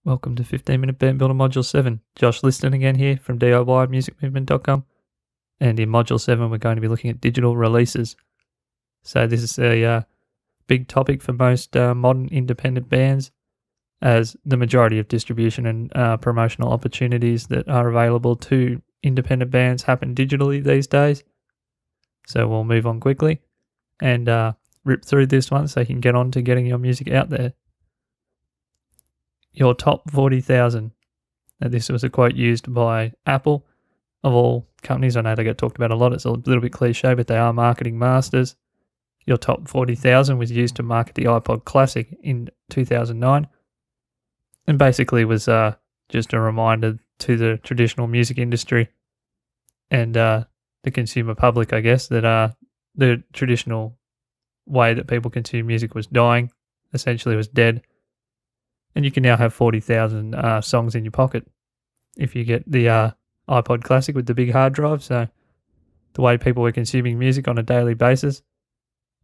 Welcome to 15-Minute Band Builder Module 7. Josh Liston again here from DIYmusicmovement.com. And in Module 7, we're going to be looking at digital releases. So this is a big topic for most modern independent bands, as the majority of distribution and promotional opportunities that are available to independent bands happen digitally these days. So we'll move on quickly and rip through this one so you can get on to getting your music out there. Your top 40,000. Now, this was a quote used by Apple, of all companies. I know they get talked about a lot. It's a little bit cliche, but they are marketing masters. Your top 40,000 was used to market the iPod Classic in 2009, and basically was just a reminder to the traditional music industry and the consumer public, I guess, that the traditional way that people consume music was dying, essentially was dead. And you can now have 40,000 songs in your pocket if you get the iPod Classic with the big hard drive. So the way people were consuming music on a daily basis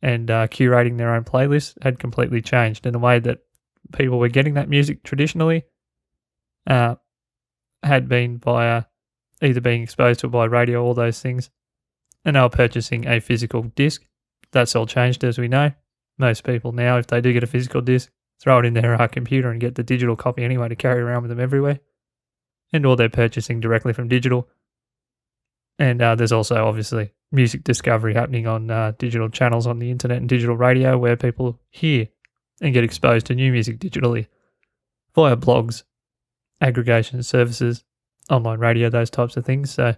and curating their own playlists had completely changed. And the way that people were getting that music traditionally had been via either being exposed to it by radio, all those things, and they were purchasing a physical disc. That's all changed, as we know. Most people now, if they do get a physical disc, throw it in their computer and get the digital copy anyway to carry around with them everywhere. And or they're purchasing directly from digital. And there's also obviously music discovery happening on digital channels on the internet and digital radio, where people hear and get exposed to new music digitally via blogs, aggregation services, online radio, those types of things. So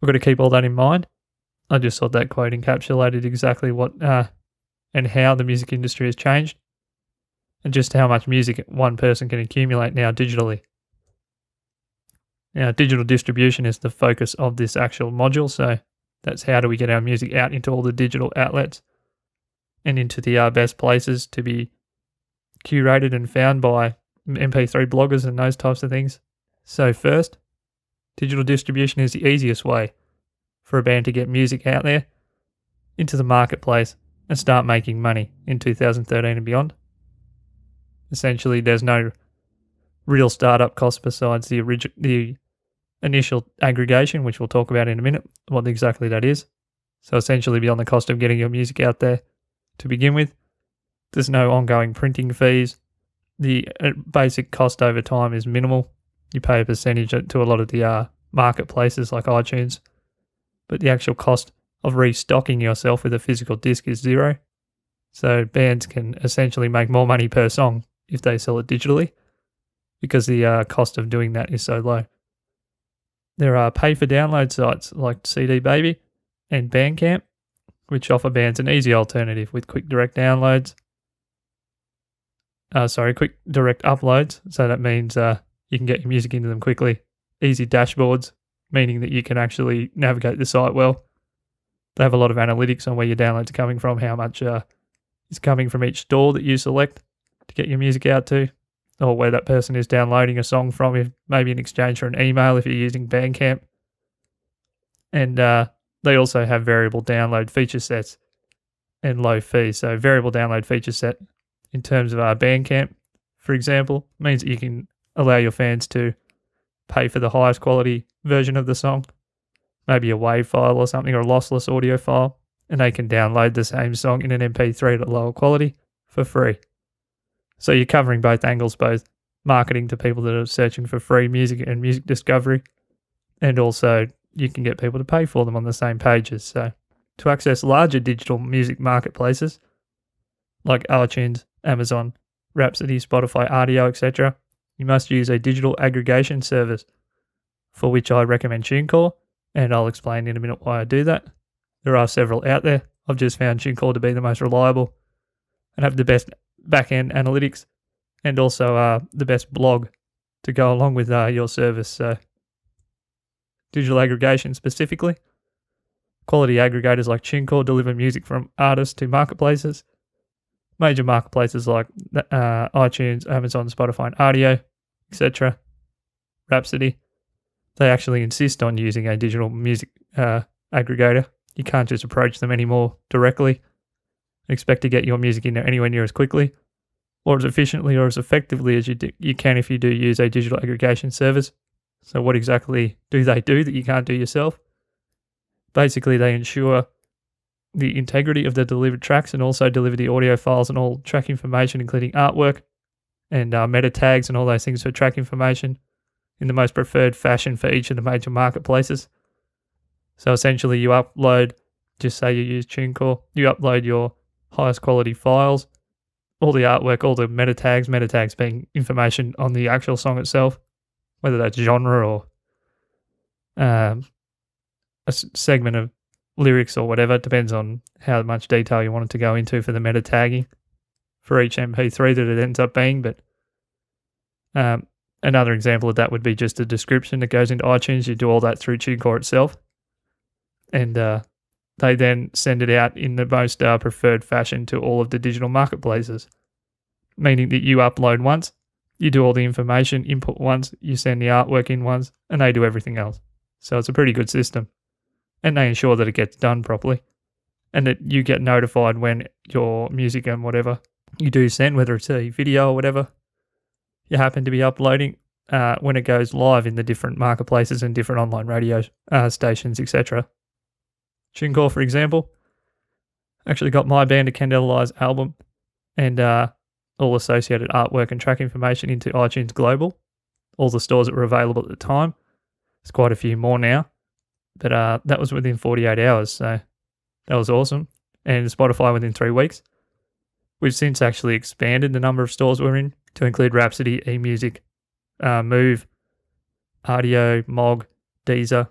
we've got to keep all that in mind. I just thought that quote encapsulated exactly what and how the music industry has changed, and just how much music one person can accumulate now digitally. Now, digital distribution is the focus of this actual module, so that's how do we get our music out into all the digital outlets and into the best places to be curated and found by MP3 bloggers and those types of things. So first, digital distribution is the easiest way for a band to get music out there into the marketplace and start making money in 2013 and beyond. Essentially, there's no real startup cost besides the initial aggregation, which we'll talk about in a minute, what exactly that is. So essentially, beyond the cost of getting your music out there to begin with, there's no ongoing printing fees. The basic cost over time is minimal. You pay a percentage to a lot of the marketplaces like iTunes, but the actual cost of restocking yourself with a physical disc is zero. So bands can essentially make more money per song if they sell it digitally, because the cost of doing that is so low. There are pay-for-download sites like cdbaby and Bandcamp, which offer bands an easy alternative with quick direct downloads. Quick direct uploads. So that means you can get your music into them quickly. Easy dashboards, meaning that you can actually navigate the site well. They have a lot of analytics on where your downloads are coming from, how much is coming from each store that you select to get your music out to, or where that person is downloading a song from, if maybe in exchange for an email if you're using Bandcamp. And they also have variable download feature sets and low fees. So variable download feature set in terms of Bandcamp, for example, means that you can allow your fans to pay for the highest quality version of the song, maybe a WAV file or something, or a lossless audio file, and they can download the same song in an MP3 at a lower quality for free. So you're covering both angles, both marketing to people that are searching for free music and music discovery, and also you can get people to pay for them on the same pages. So to access larger digital music marketplaces like iTunes, Amazon, Rhapsody, Spotify, RDO, etc., you must use a digital aggregation service, for which I recommend Tunecore, and I'll explain in a minute why I do that. There are several out there. I've just found Tunecore to be the most reliable and have the best back-end analytics, and also the best blog to go along with your service. So digital aggregation specifically, quality aggregators like Tunecore deliver music from artists to marketplaces. Major marketplaces like iTunes, Amazon, Spotify, and RDO, etc. Rhapsody, they actually insist on using a digital music aggregator. You can't just approach them anymore directly and expect to get your music in there anywhere near as quickly. or as efficiently or as effectively as you can if you do use a digital aggregation service. So what exactly do they do that you can't do yourself? Basically, they ensure the integrity of the delivered tracks and also deliver the audio files and all track information, including artwork and meta tags and all those things for track information in the most preferred fashion for each of the major marketplaces. So essentially you upload, just say you use Tunecore, you upload your highest quality files, all the artwork, all the meta tags being information on the actual song itself, whether that's genre or a segment of lyrics or whatever. It depends on how much detail you want it to go into for the meta tagging for each MP3 that it ends up being. But another example of that would be just a description that goes into iTunes. You do all that through Tunecore itself. And they then send it out in the most preferred fashion to all of the digital marketplaces, meaning that you upload once, you do all the information, input once, you send the artwork in once, and they do everything else. So it's a pretty good system. And they ensure that it gets done properly and that you get notified when your music and whatever you do send, whether it's a video or whatever you happen to be uploading, when it goes live in the different marketplaces and different online radio stations, etc. Tunecore, for example, actually got my band, A Candelize album, and all associated artwork and track information into iTunes Global, all the stores that were available at the time. There's quite a few more now, but that was within 48 hours, so that was awesome. And Spotify within 3 weeks. We've since actually expanded the number of stores we're in to include Rhapsody, eMusic, Move, Rdio, Mog, Deezer.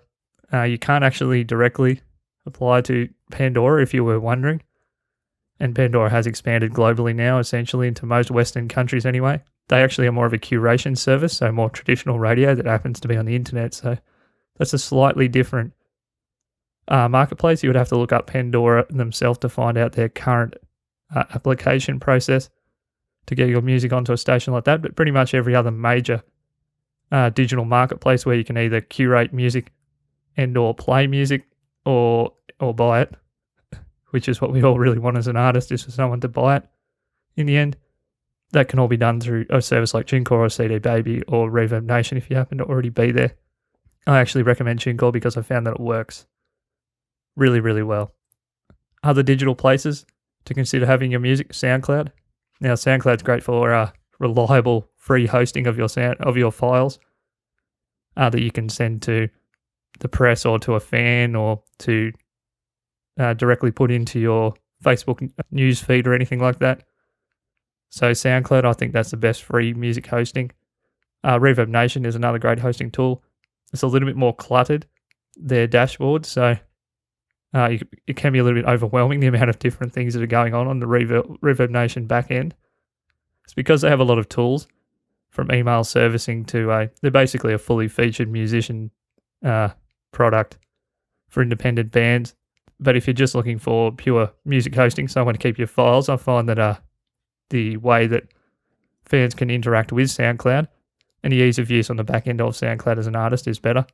You can't actually directly apply to Pandora if you were wondering. And Pandora has expanded globally now, essentially into most Western countries anyway. They actually are more of a curation service, so more traditional radio that happens to be on the internet. So that's a slightly different marketplace. You would have to look up Pandora themselves to find out their current application process to get your music onto a station like that. But pretty much every other major digital marketplace where you can either curate music and or play music or buy it, which is what we all really want as an artist, is for someone to buy it in the end. That can all be done through a service like Tunecore or cdbaby or Reverb Nation if you happen to already be there. I actually recommend Tunecore because I found that it works really, really well. Other digital places to consider having your music, SoundCloud. Now, SoundCloud's great for reliable free hosting of your files that you can send to the press or to a fan or to directly put into your Facebook news feed or anything like that. So SoundCloud, I think that's the best free music hosting. Reverb Nation is another great hosting tool. It's a little bit more cluttered, their dashboard, so it can be a little bit overwhelming, the amount of different things that are going on the Reverb Nation backend. It's because they have a lot of tools, from email servicing to they're basically a fully featured musician product for independent bands. But if you're just looking for pure music hosting, somewhere to keep your files, I find that the way that fans can interact with SoundCloud and the ease of use on the back end of SoundCloud as an artist is better.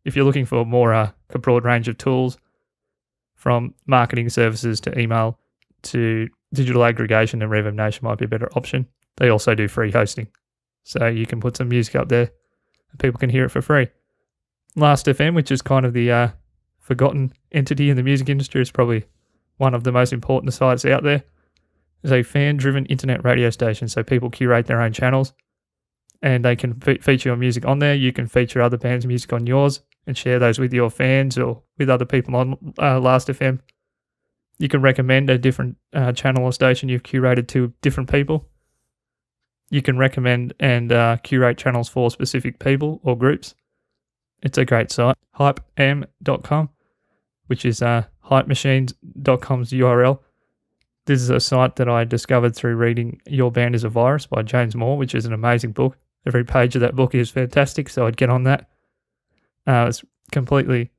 If you're looking for more a broad range of tools, from marketing services to email to digital aggregation, and Reverb Nation might be a better option. They also do free hosting, so you can put some music up there and people can hear it for free. Last.fm, which is kind of the forgotten entity in the music industry, is probably one of the most important sites out there. It's a fan-driven internet radio station, so people curate their own channels and they can feature your music on there. You can feature other bands' music on yours and share those with your fans or with other people on Last.fm. You can recommend a different channel or station you've curated to different people. You can recommend and curate channels for specific people or groups. It's a great site. Hypem.com, which is hypemachines.com's URL. This is a site that I discovered through reading Your Band is a Virus by James Moore, which is an amazing book. Every page of that book is fantastic, so I'd get on that. It's completely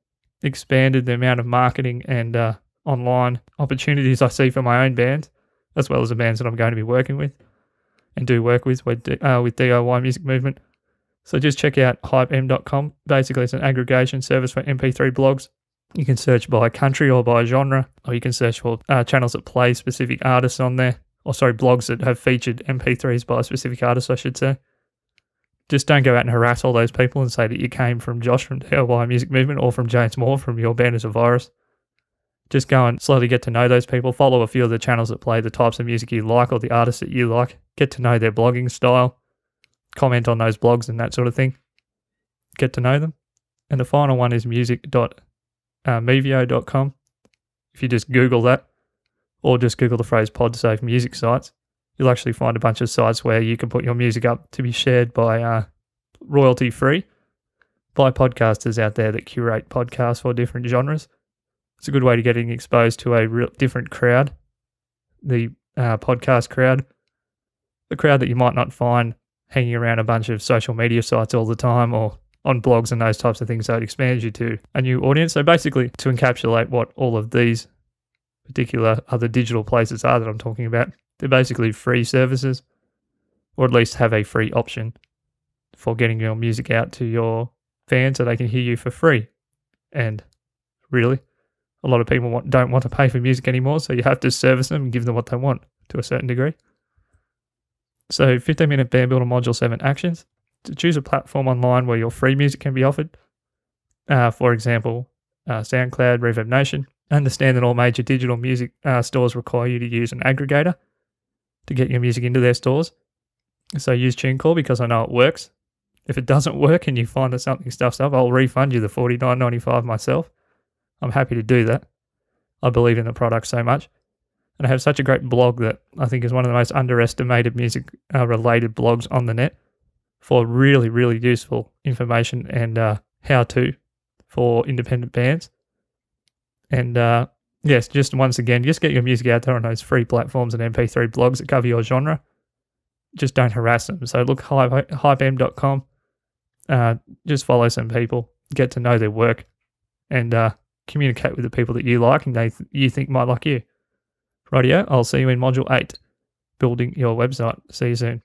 expanded the amount of marketing and online opportunities I see for my own bands, as well as the bands that I'm going to be working with and do work with DIY Music Movement. So just check out hypem.com. Basically, it's an aggregation service for MP3 blogs. You can search by country or by genre, or you can search for channels that play specific artists on there, blogs that have featured MP3s by a specific artist, I should say. Just don't go out and harass all those people and say that you came from Josh from DIY Music Movement or from James Moore from Your Band is a Virus. Just go and slowly get to know those people. Follow a few of the channels that play the types of music you like or the artists that you like. Get to know their blogging style. Comment on those blogs and that sort of thing. Get to know them. And the final one is music.mevio.com. If you just Google that, or just Google the phrase pod-safe music sites, you'll actually find a bunch of sites where you can put your music up to be shared by royalty-free by podcasters out there that curate podcasts for different genres. It's a good way to getting exposed to a real different crowd, the podcast crowd, the crowd that you might not find hanging around a bunch of social media sites all the time or on blogs and those types of things. So it expands you to a new audience. So basically, to encapsulate what all of these particular other digital places are that I'm talking about, they're basically free services, or at least have a free option for getting your music out to your fans so they can hear you for free. And really, a lot of people don't want to pay for music anymore, so you have to service them and give them what they want to a certain degree. So 15-minute band builder module 7 actions. To choose a platform online where your free music can be offered. For example, SoundCloud, Reverb Nation. Understand that all major digital music stores require you to use an aggregator to get your music into their stores. So use Tunecore because I know it works. If it doesn't work and you find that something stuffs up, I'll refund you the $49.95 myself. I'm happy to do that. I believe in the product so much. And I have such a great blog that I think is one of the most underestimated music related blogs on the net for really, really useful information and how-to for independent bands. And yes, just once again, just get your music out there on those free platforms and MP3 blogs that cover your genre. Just don't harass them. So look, hypem.com. Just follow some people, get to know their work, and communicate with the people that you like and you think might like you. Rightio, I'll see you in Module 8, building your website. See you soon.